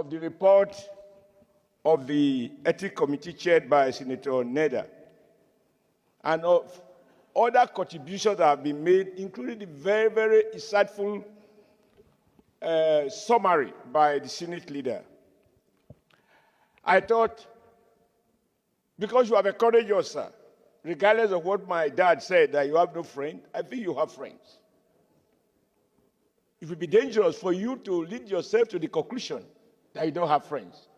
of the report of the Ethics Committee chaired by Senator Neda and of other contributions that have been made, including the very, very insightful summary by the Senate leader. I thought, because you have encouraged us, sir, regardless of what my dad said, that you have no friend, I think you have friends. It would be dangerous for you to lead yourself to the conclusion that you don't have friends.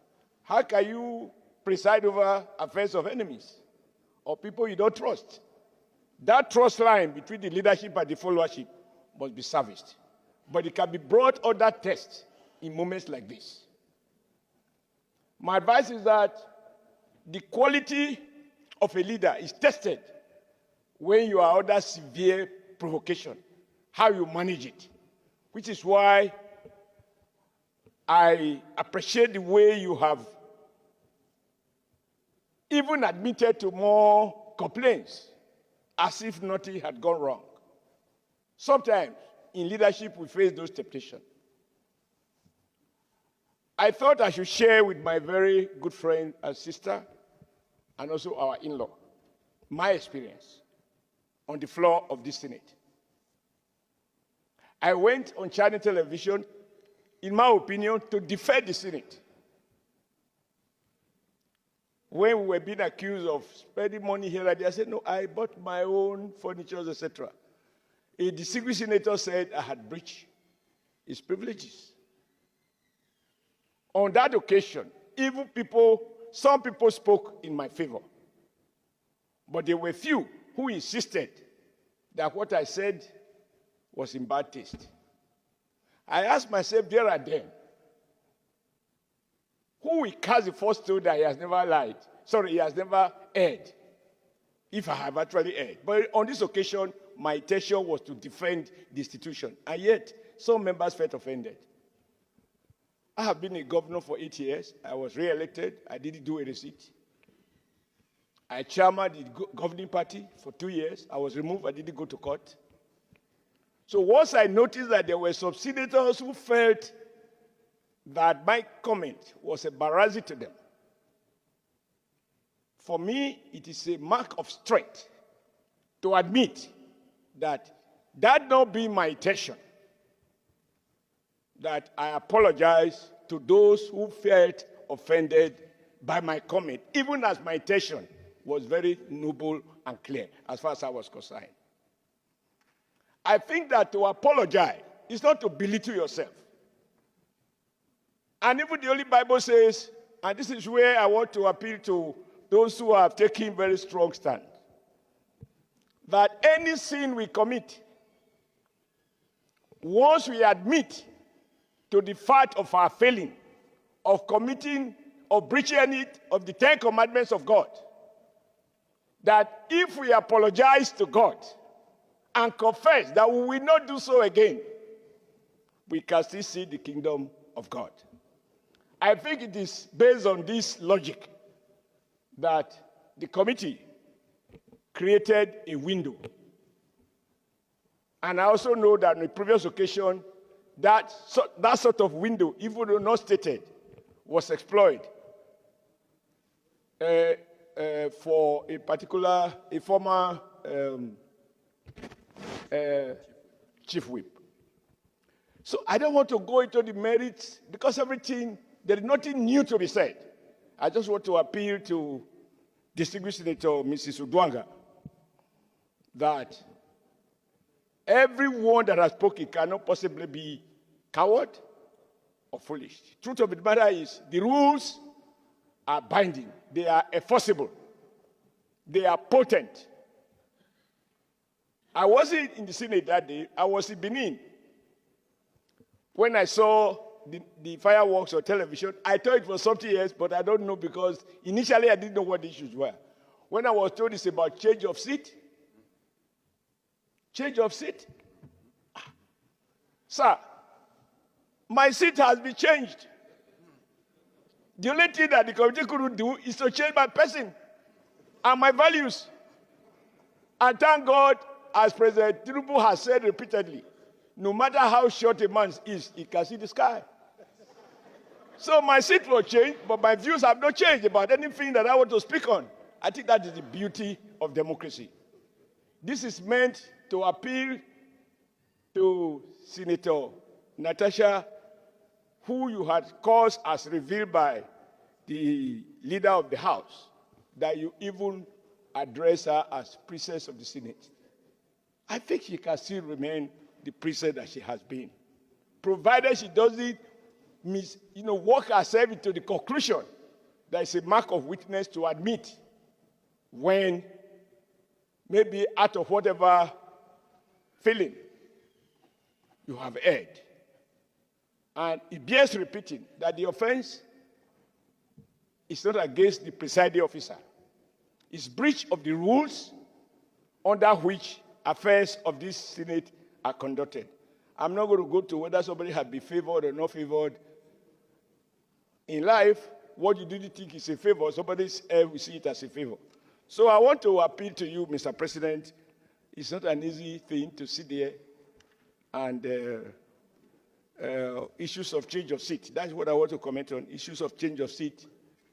How can you preside over affairs of enemies or people you don't trust? That trust line between the leadership and the followership must be serviced. But it can be brought under test in moments like this. My advice is that the quality of a leader is tested when you are under severe provocation, how you manage it, which is why I appreciate the way you have even admitted to more complaints as if nothing had gone wrong. Sometimes in leadership we face those temptations. I thought I should share with my very good friend and sister and also our in-law my experience on the floor of this Senate. I went on China television, in my opinion, to defend the Senate. When we were being accused of spending money here and there, I said, no, I bought my own furniture, etc. A distinguished senator said I had breached his privileges. On that occasion, some people spoke in my favor. But there were few who insisted that what I said was in bad taste. I asked myself there and then, who will cast the first stone that he has never lied? Sorry, he has never erred, if I have actually erred. But on this occasion, my intention was to defend the institution. And yet, some members felt offended. I have been a governor for 8 years. I was re-elected. I didn't do a receipt. I chairman the governing party for 2 years. I was removed. I didn't go to court. So once I noticed that there were some senators who felt that my comment was embarrassing to them, for me, it is a mark of strength to admit that not being my intention, that I apologize to those who felt offended by my comment, even as my intention was very noble and clear as far as I was concerned. I think that to apologize is not to belittle yourself. And even the Holy Bible says, and this is where I want to appeal to those who have taken very strong stand, that any sin we commit, once we admit to the fact of our failing, of committing, of breaching any of the 10 commandments of God, that if we apologize to God and confess that we will not do so again, we can still see the kingdom of God. I think it is based on this logic that the committee created a window. And I also know that on the previous occasion, that sort of window, even though not stated, was exploited for a former chief whip. So I don't want to go into the merits because there is nothing new to be said. I just want to appeal to distinguished Senator Mrs. Udwanga that everyone that has spoken cannot possibly be coward or foolish. The truth of the matter is the rules are binding. They are enforceable. They are potent. I wasn't in the Senate that day. I was in Benin. When I saw the fireworks on television, I thought it was something else, but I don't know because initially I didn't know what the issues were. When I was told it's about change of seat, Sir, my seat has been changed. The only thing that the committee couldn't do is to change my person and my values. And thank God, as President Tribunal has said repeatedly, no matter how short a man is, he can see the sky. So my seat will change, but my views have not changed about anything that I want to speak on. I think that is the beauty of democracy. This is meant to appeal to Senator Natasha, who you had caused as revealed by the leader of the House, that you even address her as princess of the Senate. I think she can still remain the princess that she has been, provided she doesn't work herself into the conclusion that it's a mark of weakness to admit when maybe out of whatever feeling you have erred. And it bears repeating that the offense is not against the presiding officer. It's breach of the rules under which affairs of this Senate are conducted. I'm not going to go to whether somebody has been favored or not favored. In life, what you didn't think is a favor, somebody else will see it as a favor. So I want to appeal to you, Mr. President. It's not an easy thing to sit there and issues of change of seat. That's what I want to comment on. Issues of change of seat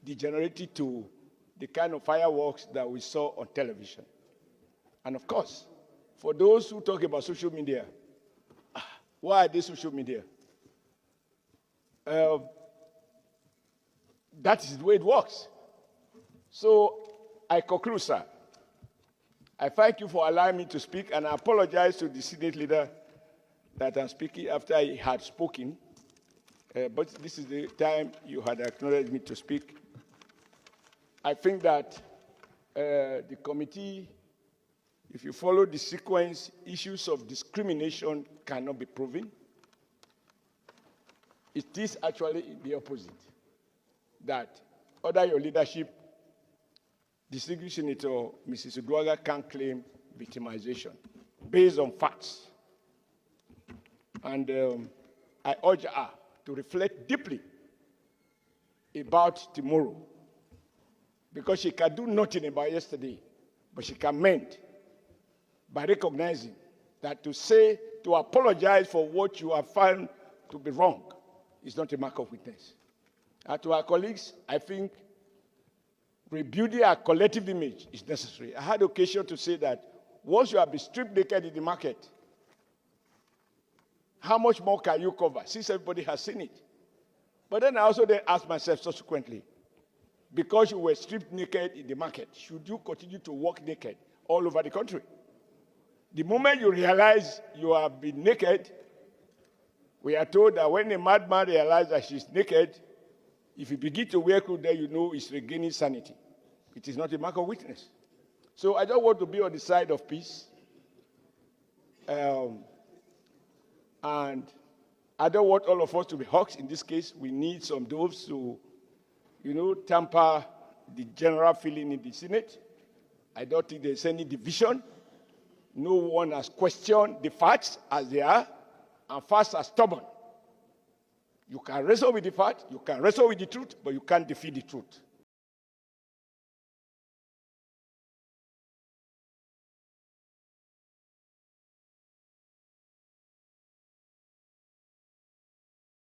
degenerated to the kind of fireworks that we saw on television. And of course, for those who talk about social media, why are they social media? That is the way it works. So I conclude, sir. I thank you for allowing me to speak, and I apologize to the Senate leader that I'm speaking after he had spoken. But this is the time you had acknowledged me to speak. I think that the committee, if you follow the sequence, issues of discrimination cannot be proven. It is actually the opposite. That under your leadership, distinguished Senator Mrs. Uduaghan can claim victimization based on facts. And I urge her to reflect deeply about tomorrow, because she can do nothing about yesterday, but she can mend by recognizing that to apologize for what you have found to be wrong is not a mark of weakness. And to our colleagues, I think rebuilding our collective image is necessary. I had occasion to say that once you have been stripped naked in the market, how much more can you cover, since everybody has seen it? But then I also then asked myself subsequently, because you were stripped naked in the market, should you continue to walk naked all over the country? The moment you realize you have been naked, we are told that when a madman realizes that she's naked, if you begin to wear clothes, then you know he's regaining sanity. It is not a mark of weakness. So I don't want to be on the side of peace. And I don't want all of us to be hawks. In this case, we need some doves to, temper the general feeling in the Senate. I don't think there's any division. No one has questioned the facts as they are, and facts are stubborn. You can wrestle with the fact, you can wrestle with the truth, but you can't defeat the truth.